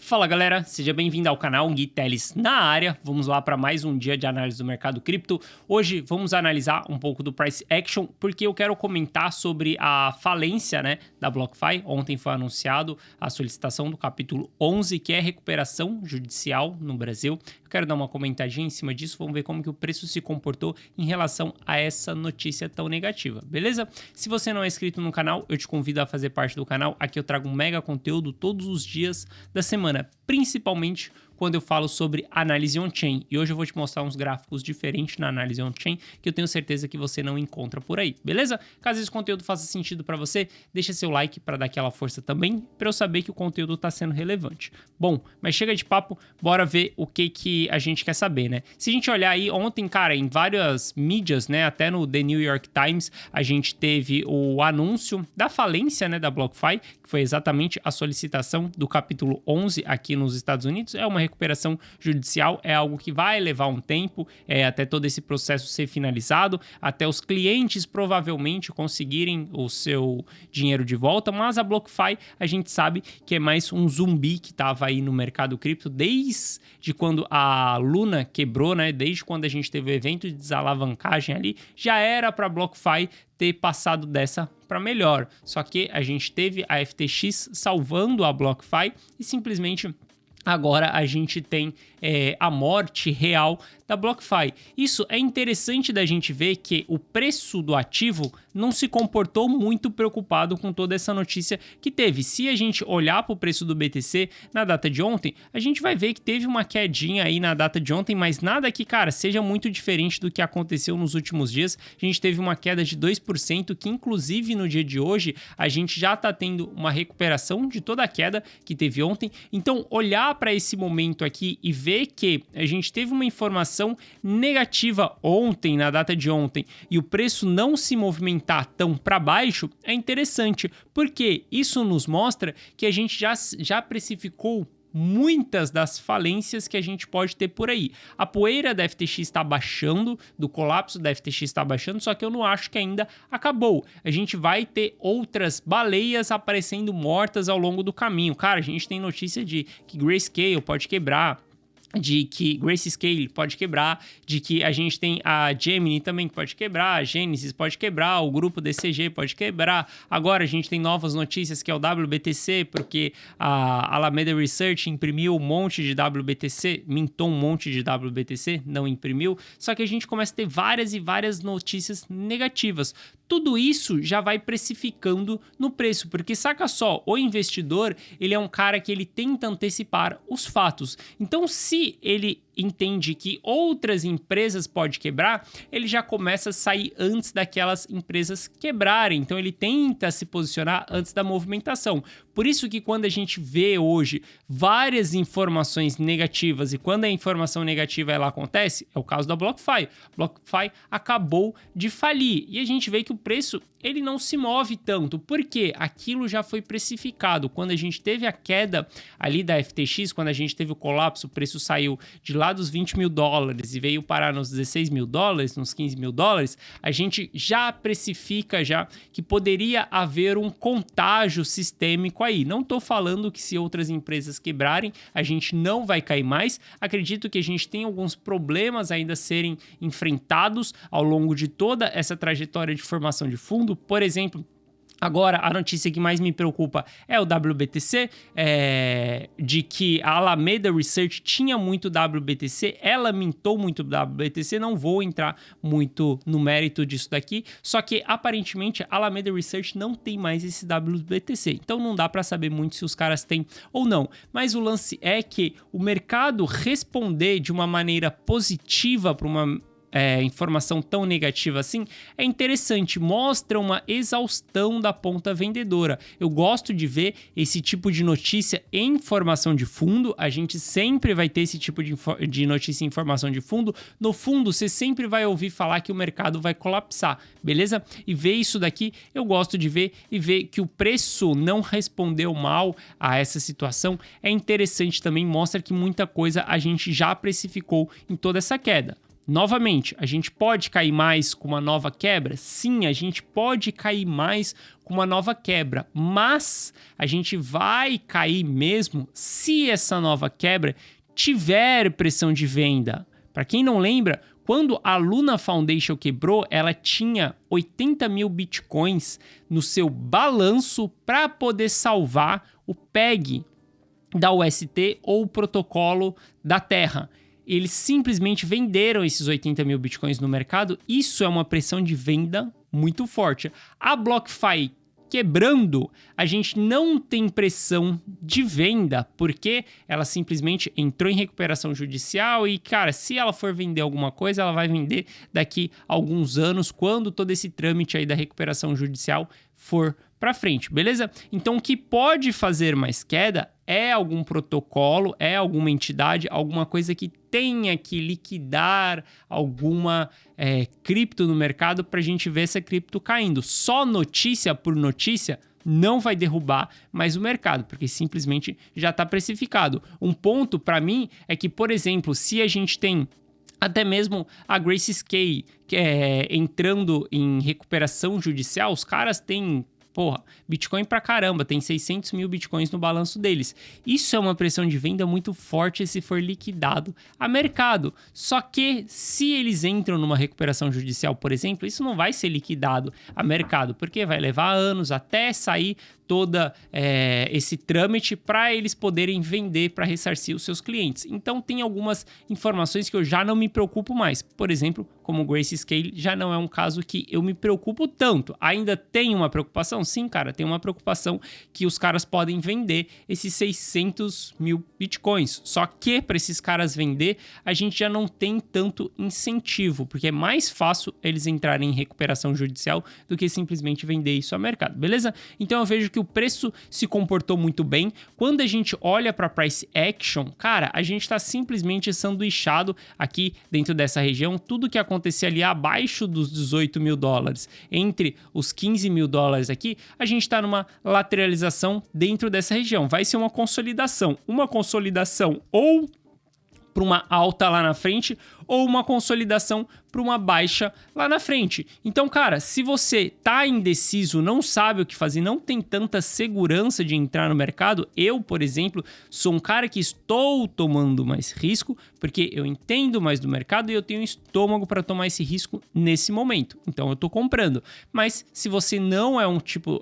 Fala galera, seja bem-vindo ao canal Gui Teles na área. Vamos lá para mais um dia de análise do mercado cripto. Hoje vamos analisar um pouco do price action, porque eu quero comentar sobre a falência, da BlockFi. Ontem foi anunciado a solicitação do capítulo 11, que é recuperação judicial no Brasil. Eu quero dar uma comentadinha em cima disso, vamos ver como que o preço se comportou em relação a essa notícia tão negativa, beleza? Se você não é inscrito no canal, eu te convido a fazer parte do canal. Aqui eu trago um mega conteúdo todos os dias da semana, principalmente quando eu falo sobre análise on-chain. E hoje eu vou te mostrar uns gráficos diferentes na análise on-chain que eu tenho certeza que você não encontra por aí, beleza? Caso esse conteúdo faça sentido para você, deixa seu like para dar aquela força também, para eu saber que o conteúdo está sendo relevante. Bom, mas chega de papo, bora ver o que a gente quer saber, né? Se a gente olhar aí ontem, cara, em várias mídias, até no The New York Times, a gente teve o anúncio da falência, da BlockFi, que foi exatamente a solicitação do capítulo 11 aqui nos Estados Unidos. É uma recuperação judicial, é algo que vai levar um tempo, até todo esse processo ser finalizado, até os clientes provavelmente conseguirem o seu dinheiro de volta, mas a BlockFi a gente sabe que é mais um zumbi que estava aí no mercado cripto desde quando a Luna quebrou, desde quando a gente teve o evento de desalavancagem ali, já era para a BlockFi ter passado dessa para melhor, só que a gente teve a FTX salvando a BlockFi e simplesmente agora a gente tem a morte real da BlockFi. Isso é interessante da gente ver que o preço do ativo não se comportou muito preocupado com toda essa notícia que teve. Se a gente olhar para o preço do BTC na data de ontem, a gente vai ver que teve uma quedinha aí na data de ontem, mas nada que, cara, seja muito diferente do que aconteceu nos últimos dias. A gente teve uma queda de 2%, que inclusive no dia de hoje a gente já está tendo uma recuperação de toda a queda que teve ontem. Então, olhar para esse momento aqui e ver que a gente teve uma informação negativa ontem, na data de ontem, e o preço não se movimentar tão para baixo é interessante, porque isso nos mostra que a gente já precificou muitas das falências que a gente pode ter por aí. A poeira da FTX está baixando, do colapso da FTX está baixando, só que eu não acho que ainda acabou. A gente vai ter outras baleias aparecendo mortas ao longo do caminho. Cara, a gente tem notícia de que Grayscale pode quebrar, de que Grayscale pode quebrar, de que a gente tem a Gemini também que pode quebrar, a Genesis pode quebrar, o grupo DCG pode quebrar. Agora a gente tem novas notícias que é o WBTC, porque a Alameda Research imprimiu um monte de WBTC, mintou um monte de WBTC, não imprimiu. Só que a gente começa a ter várias e várias notícias negativas. Tudo isso já vai precificando no preço, porque saca só, o investidor, ele é um cara que ele tenta antecipar os fatos. Então, se ele entende que outras empresas podem quebrar, ele já começa a sair antes daquelas empresas quebrarem. Então ele tenta se posicionar antes da movimentação. Por isso que quando a gente vê hoje várias informações negativas e quando a informação negativa ela acontece, é o caso da BlockFi. BlockFi acabou de falir e a gente vê que o preço ele não se move tanto, porque aquilo já foi precificado. Quando a gente teve a queda ali da FTX, quando a gente teve o colapso, o preço saiu de lá dos 20 mil dólares e veio parar nos 16 mil dólares, nos 15 mil dólares, a gente já precifica já que poderia haver um contágio sistêmico aí. Não estou falando que se outras empresas quebrarem, a gente não vai cair mais. Acredito que a gente tem alguns problemas ainda a serem enfrentados ao longo de toda essa trajetória de formação de fundo. Por exemplo, agora, a notícia que mais me preocupa é o WBTC, de que a Alameda Research tinha muito WBTC, ela mintou muito WBTC, não vou entrar muito no mérito disso daqui, só que aparentemente a Alameda Research não tem mais esse WBTC, então não dá para saber muito se os caras têm ou não, mas o lance é que o mercado responder de uma maneira positiva para uma informação tão negativa assim, é interessante, mostra uma exaustão da ponta vendedora. Eu gosto de ver esse tipo de notícia em formação de fundo, a gente sempre vai ter esse tipo de notícia em formação de fundo. No fundo, você sempre vai ouvir falar que o mercado vai colapsar, beleza? E ver isso daqui, eu gosto de ver e ver que o preço não respondeu mal a essa situação, é interessante também, mostra que muita coisa a gente já precificou em toda essa queda. Novamente, a gente pode cair mais com uma nova quebra? Sim, a gente pode cair mais com uma nova quebra, mas a gente vai cair mesmo se essa nova quebra tiver pressão de venda. Para quem não lembra, quando a Luna Foundation quebrou, ela tinha 80 mil bitcoins no seu balanço para poder salvar o PEG da UST ou o protocolo da Terra. Eles simplesmente venderam esses 80 mil bitcoins no mercado. Isso é uma pressão de venda muito forte. A BlockFi quebrando, a gente não tem pressão de venda, porque ela simplesmente entrou em recuperação judicial e, cara, se ela for vender alguma coisa, ela vai vender daqui a alguns anos, quando todo esse trâmite aí da recuperação judicial for para frente, beleza? Então, o que pode fazer mais queda é algum protocolo, é alguma entidade, alguma coisa que tenha que liquidar alguma cripto no mercado para a gente ver essa cripto caindo. Só notícia por notícia não vai derrubar mais o mercado, porque simplesmente já está precificado. Um ponto para mim é que, por exemplo, se a gente tem até mesmo a Grayscale entrando em recuperação judicial, os caras têm Bitcoin pra caramba, tem 600 mil Bitcoins no balanço deles. Isso é uma pressão de venda muito forte se for liquidado a mercado. Só que se eles entram numa recuperação judicial, por exemplo, isso não vai ser liquidado a mercado, porque vai levar anos até sair toda esse trâmite para eles poderem vender para ressarcir os seus clientes. Então tem algumas informações que eu já não me preocupo mais. Por exemplo, como o Grayscale já não é um caso que eu me preocupo tanto. Ainda tem uma preocupação? Sim, cara, tem uma preocupação que os caras podem vender esses 600 mil bitcoins. Só que para esses caras vender, a gente já não tem tanto incentivo, porque é mais fácil eles entrarem em recuperação judicial do que simplesmente vender isso ao mercado, beleza? Então eu vejo que o preço se comportou muito bem. Quando a gente olha para price action, cara, a gente está simplesmente sanduichado aqui dentro dessa região. Tudo que acontecer ali abaixo dos 18 mil dólares, entre os 15 mil dólares aqui, a gente está numa lateralização dentro dessa região. Vai ser uma consolidação ou para uma alta lá na frente, ou uma consolidação para uma baixa lá na frente. Então, cara, se você tá indeciso, não sabe o que fazer, não tem tanta segurança de entrar no mercado, eu, por exemplo, sou um cara que estou tomando mais risco, porque eu entendo mais do mercado e eu tenho estômago para tomar esse risco nesse momento. Então, eu tô comprando. Mas se você não é um tipo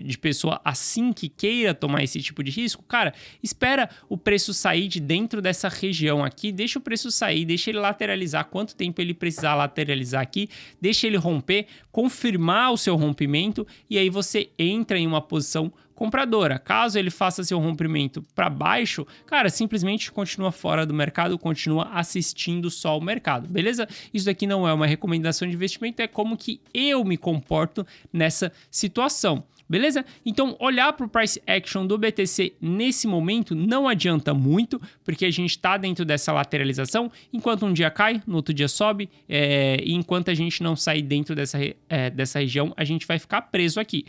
de pessoa assim que queira tomar esse tipo de risco, cara, espera o preço sair de dentro dessa região aqui, deixa o preço sair, deixa ele lateralizar quanto tempo ele precisar lateralizar aqui, deixa ele romper, confirmar o seu rompimento e aí você entra em uma posição compradora. Caso ele faça seu rompimento para baixo, cara, simplesmente continua fora do mercado, continua assistindo só o mercado, beleza? Isso daqui não é uma recomendação de investimento, é como que eu me comporto nessa situação. Beleza? Então, olhar para o price action do BTC nesse momento não adianta muito, porque a gente está dentro dessa lateralização, enquanto um dia cai, no outro dia sobe, e enquanto a gente não sair dentro dessa região, a gente vai ficar preso aqui.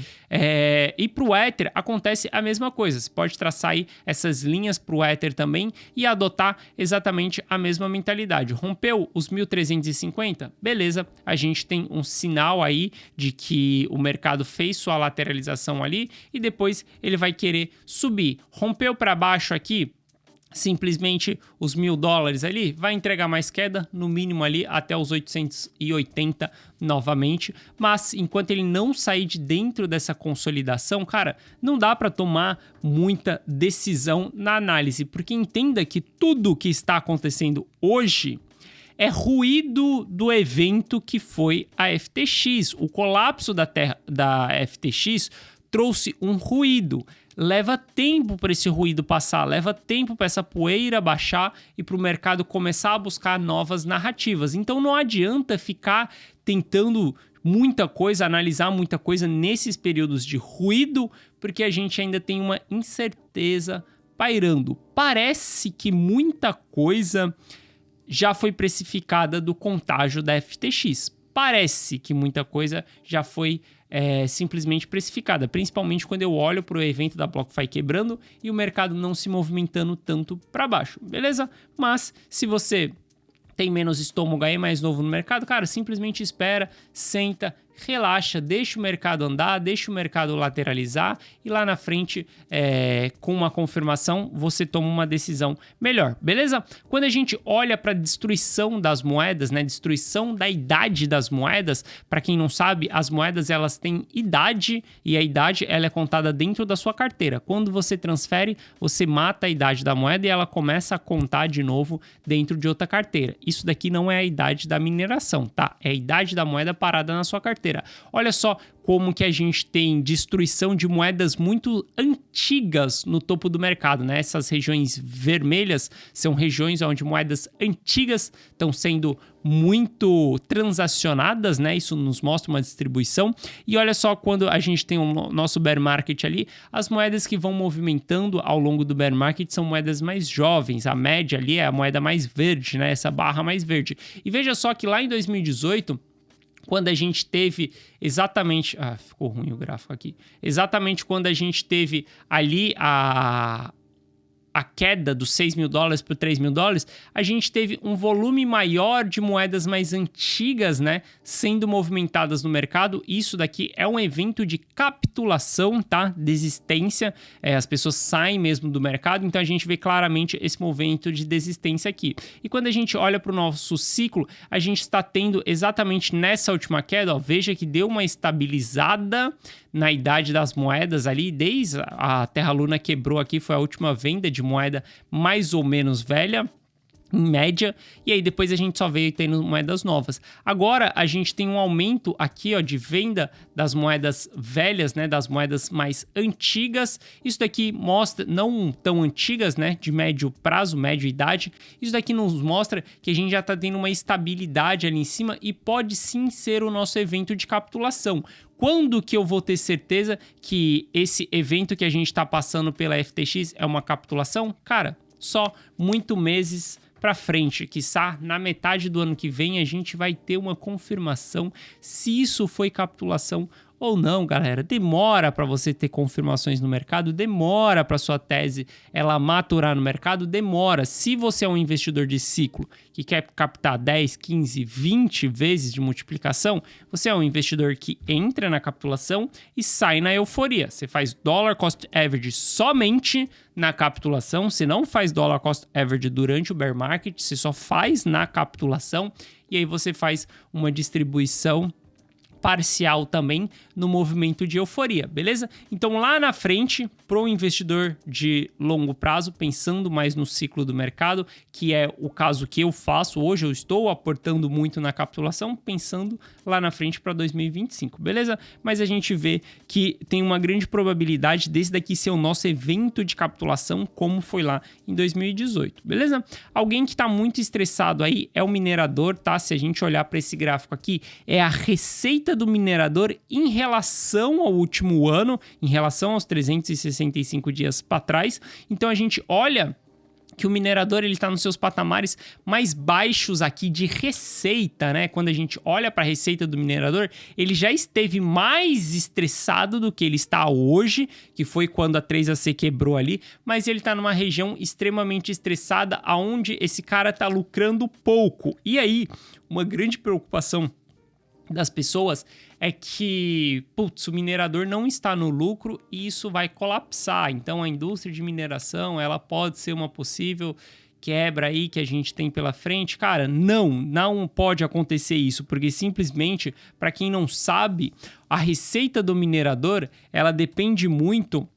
E para o Ether acontece a mesma coisa, você pode traçar aí essas linhas para o Ether também e adotar exatamente a mesma mentalidade. Rompeu os 1.350? Beleza, a gente tem um sinal aí de que o mercado fez sua lateralização ali e depois ele vai querer subir. Rompeu para baixo aqui, simplesmente os 1.000 dólares ali, vai entregar mais queda, no mínimo ali até os 880 novamente, mas enquanto ele não sair de dentro dessa consolidação, cara, não dá para tomar muita decisão na análise, porque entenda que tudo que está acontecendo hoje é ruído do evento que foi a FTX. O colapso da FTX trouxe um ruído. Leva tempo para esse ruído passar, leva tempo para essa poeira baixar e para o mercado começar a buscar novas narrativas. Então não adianta ficar tentando muita coisa, analisar muita coisa nesses períodos de ruído, porque a gente ainda tem uma incerteza pairando. Parece que muita coisa já foi precificada do contágio da FTX. Parece que muita coisa já foi simplesmente precificada, principalmente quando eu olho para o evento da BlockFi quebrando e o mercado não se movimentando tanto para baixo, beleza? Mas se você tem menos estômago aí, mais novo no mercado, cara, simplesmente espera, senta, relaxa, deixa o mercado andar, deixa o mercado lateralizar e lá na frente, com uma confirmação, você toma uma decisão melhor, beleza? Quando a gente olha para a destruição das moedas, né, destruição da idade das moedas, para quem não sabe, as moedas elas têm idade e a idade ela é contada dentro da sua carteira. Quando você transfere, você mata a idade da moeda e ela começa a contar de novo dentro de outra carteira. Isso daqui não é a idade da mineração, tá? É a idade da moeda parada na sua carteira. Olha só como que a gente tem destruição de moedas muito antigas no topo do mercado, né? Essas regiões vermelhas são regiões onde moedas antigas estão sendo muito transacionadas, né? Isso nos mostra uma distribuição. E olha só, quando a gente tem o nosso bear market ali, as moedas que vão movimentando ao longo do bear market são moedas mais jovens. A média ali é a moeda mais verde, né? Essa barra mais verde. E veja só que lá em 2018... quando a gente teve exatamente... ficou ruim o gráfico aqui. Exatamente quando a gente teve ali a queda dos 6 mil dólares para 3 mil dólares, a gente teve um volume maior de moedas mais antigas, né, sendo movimentadas no mercado. Isso daqui é um evento de capitulação, tá? Desistência. As pessoas saem mesmo do mercado, então a gente vê claramente esse movimento de desistência aqui. E quando a gente olha para o nosso ciclo, a gente está tendo exatamente nessa última queda, ó, veja que deu uma estabilizada na idade das moedas ali, desde a Terra Luna quebrou aqui, foi a última venda de moeda mais ou menos velha, em média, e aí depois a gente só veio tendo moedas novas. Agora a gente tem um aumento aqui, ó, de venda das moedas velhas, né, das moedas mais antigas. Isso daqui mostra, não tão antigas, né, de médio prazo, média idade. Isso daqui nos mostra que a gente já tá tendo uma estabilidade ali em cima e pode sim ser o nosso evento de capitulação. Quando que eu vou ter certeza que esse evento que a gente está passando pela FTX é uma capitulação? Cara, só muito meses para frente, quiçá na metade do ano que vem a gente vai ter uma confirmação se isso foi capitulação ou não, galera. Demora para você ter confirmações no mercado, demora para sua tese ela maturar no mercado, demora. Se você é um investidor de ciclo que quer captar 10, 15, 20 vezes de multiplicação, você é um investidor que entra na capitulação e sai na euforia. Você faz dollar cost average somente na capitulação, você não faz dollar cost average durante o bear market, você só faz na capitulação e aí você faz uma distribuição parcial também no movimento de euforia, beleza? Então lá na frente, para o investidor de longo prazo, pensando mais no ciclo do mercado, que é o caso que eu faço hoje, eu estou aportando muito na capitulação, pensando lá na frente para 2025, beleza? Mas a gente vê que tem uma grande probabilidade desse daqui ser o nosso evento de capitulação, como foi lá em 2018, beleza? Alguém que está muito estressado aí é o minerador, tá? Se a gente olhar para esse gráfico aqui, é a receita do minerador em relação ao último ano, em relação aos 365 dias para trás. Então a gente olha que o minerador ele está nos seus patamares mais baixos aqui de receita, né? Quando a gente olha para a receita do minerador, ele já esteve mais estressado do que ele está hoje, que foi quando a 3AC quebrou ali, mas ele está numa região extremamente estressada, aonde esse cara está lucrando pouco. E aí, uma grande preocupação das pessoas é que, putz, o minerador não está no lucro e isso vai colapsar. Então, a indústria de mineração, ela pode ser uma possível quebra aí que a gente tem pela frente. Cara, não pode acontecer isso, porque simplesmente, para quem não sabe, a receita do minerador, ela depende muito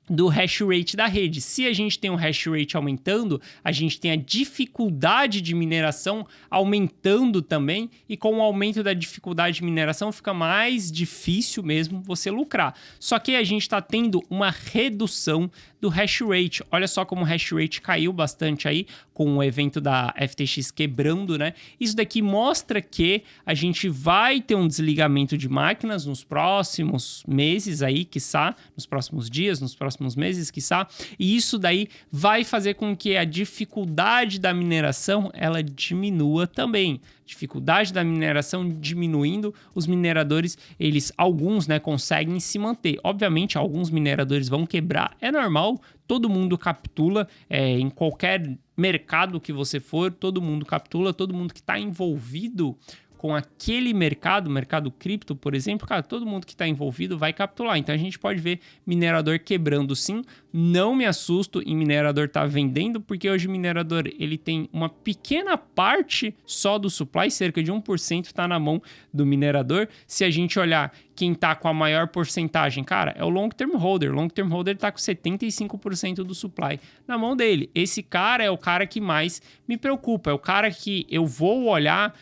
do hash rate da rede. Se a gente tem um hash rate aumentando, a gente tem a dificuldade de mineração aumentando também, e com o aumento da dificuldade de mineração fica mais difícil mesmo você lucrar. Só que a gente está tendo uma redução do hash rate. Olha só como o hash rate caiu bastante aí com o evento da FTX quebrando, né? Isso daqui mostra que a gente vai ter um desligamento de máquinas nos próximos meses aí, quiçá, nos próximos dias, nos próximos próximos meses, quiçá, e isso daí vai fazer com que a dificuldade da mineração ela diminua também. Dificuldade da mineração diminuindo, os mineradores, alguns, né, conseguem se manter. Obviamente, alguns mineradores vão quebrar, é normal, todo mundo capitula, em qualquer mercado que você for, todo mundo capitula, todo mundo que está envolvido com aquele mercado cripto, por exemplo, cara, todo mundo que está envolvido vai capitular. Então a gente pode ver minerador quebrando sim. Não me assusto em minerador estar vendendo, porque hoje o minerador ele tem uma pequena parte só do supply, cerca de 1% está na mão do minerador. Se a gente olhar quem está com a maior porcentagem, cara, é o long term holder. O long term holder está com 75% do supply na mão dele. Esse cara é o cara que mais me preocupa, é o cara que eu vou olhar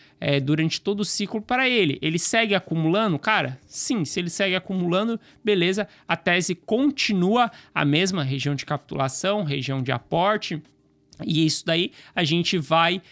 durante todo o ciclo para ele. Ele segue acumulando? Cara, sim, se ele segue acumulando, beleza, a tese continua a mesma, região de capitulação, região de aporte, e isso daí a gente vai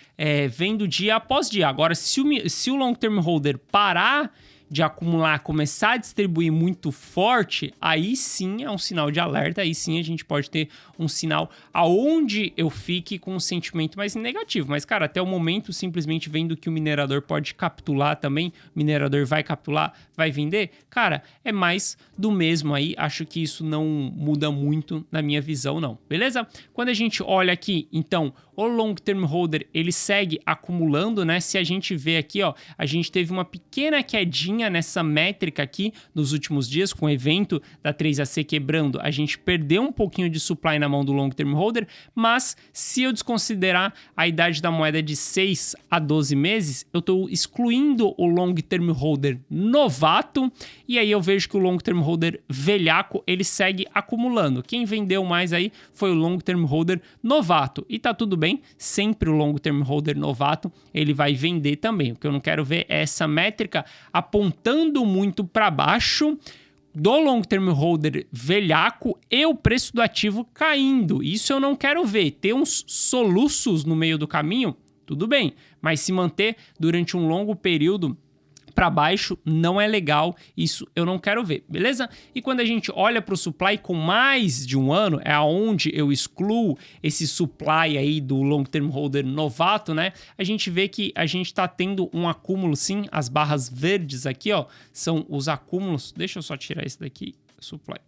vendo dia após dia. Agora, se o long term holder parar de acumular, começar a distribuir muito forte, aí sim é um sinal de alerta, aí sim a gente pode ter um sinal aonde eu fique com um sentimento mais negativo. Mas, cara, até o momento, simplesmente vendo que o minerador pode capitular também, o minerador vai capitular, vai vender, cara, é mais do mesmo aí, acho que isso não muda muito na minha visão, não, beleza? Quando a gente olha aqui, então, o long term holder, ele segue acumulando, né? Se a gente vê aqui, ó, a gente teve uma pequena quedinha nessa métrica aqui nos últimos dias, com o evento da 3AC quebrando, a gente perdeu um pouquinho de supply na mão do long term holder, mas se eu desconsiderar a idade da moeda de 6 a 12 meses, eu estou excluindo o long term holder novato, e aí eu vejo que o long term holder velhaco, ele segue acumulando. Quem vendeu mais aí foi o long term holder novato, e tá tudo bem, sempre o long term holder novato, ele vai vender também. O que eu não quero ver é essa métrica apontando muito para baixo do long term holder velhaco e o preço do ativo caindo. Isso eu não quero ver. Ter uns soluços no meio do caminho, tudo bem, mas se manter durante um longo período para baixo não é legal, isso eu não quero ver, beleza? E quando a gente olha para o supply com mais de um ano, é aonde eu excluo esse supply aí do long term holder novato, né? A gente vê que a gente está tendo um acúmulo sim, as barras verdes aqui, ó, são os acúmulos. Deixa eu só tirar esse daqui, supply.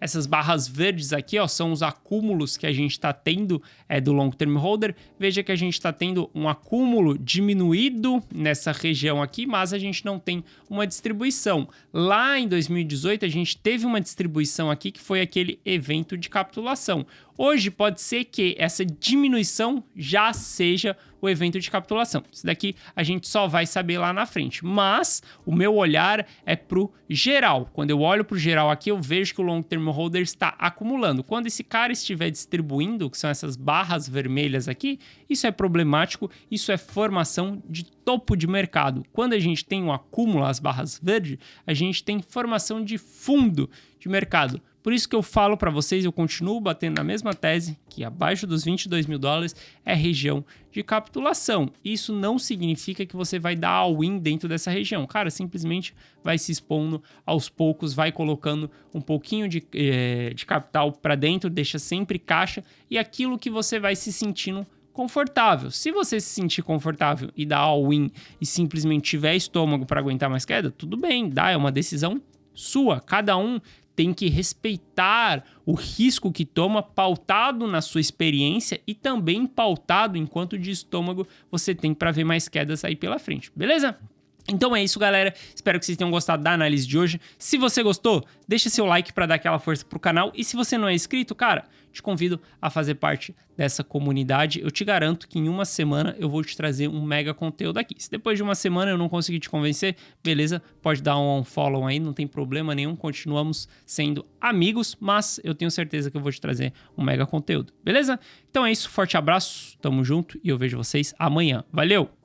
Essas barras verdes aqui, ó, são os acúmulos que a gente está tendo do long term holder. Veja que a gente está tendo um acúmulo diminuído nessa região aqui, mas a gente não tem uma distribuição. Lá em 2018, a gente teve uma distribuição aqui que foi aquele evento de capitulação. Hoje pode ser que essa diminuição já seja o evento de capitulação. Isso daqui a gente só vai saber lá na frente. Mas o meu olhar é pro geral. Quando eu olho pro geral aqui, eu vejo que o long term holder está acumulando. Quando esse cara estiver distribuindo, que são essas barras vermelhas aqui, isso é problemático, isso é formação de topo de mercado. Quando a gente tem um acúmulo, as barras verdes, a gente tem formação de fundo de mercado. Por isso que eu falo para vocês, eu continuo batendo na mesma tese, que abaixo dos 22 mil dólares é região de capitulação. Isso não significa que você vai dar all-in dentro dessa região. Cara, simplesmente vai se expondo aos poucos, vai colocando um pouquinho de capital para dentro, deixa sempre caixa, e aquilo que você vai se sentindo confortável. Se você se sentir confortável e dar all-in e simplesmente tiver estômago para aguentar mais queda, tudo bem, dá, é uma decisão sua. Cada um tem que respeitar o risco que toma, pautado na sua experiência e também pautado em quanto de estômago você tem para ver mais quedas aí pela frente, beleza? Então é isso, galera. Espero que vocês tenham gostado da análise de hoje. Se você gostou, deixa seu like para dar aquela força pro canal. E se você não é inscrito, cara, te convido a fazer parte dessa comunidade. Eu te garanto que em uma semana eu vou te trazer um mega conteúdo aqui. Se depois de uma semana eu não conseguir te convencer, beleza, pode dar um follow aí, não tem problema nenhum. Continuamos sendo amigos, mas eu tenho certeza que eu vou te trazer um mega conteúdo, beleza? Então é isso, forte abraço, tamo junto e eu vejo vocês amanhã. Valeu!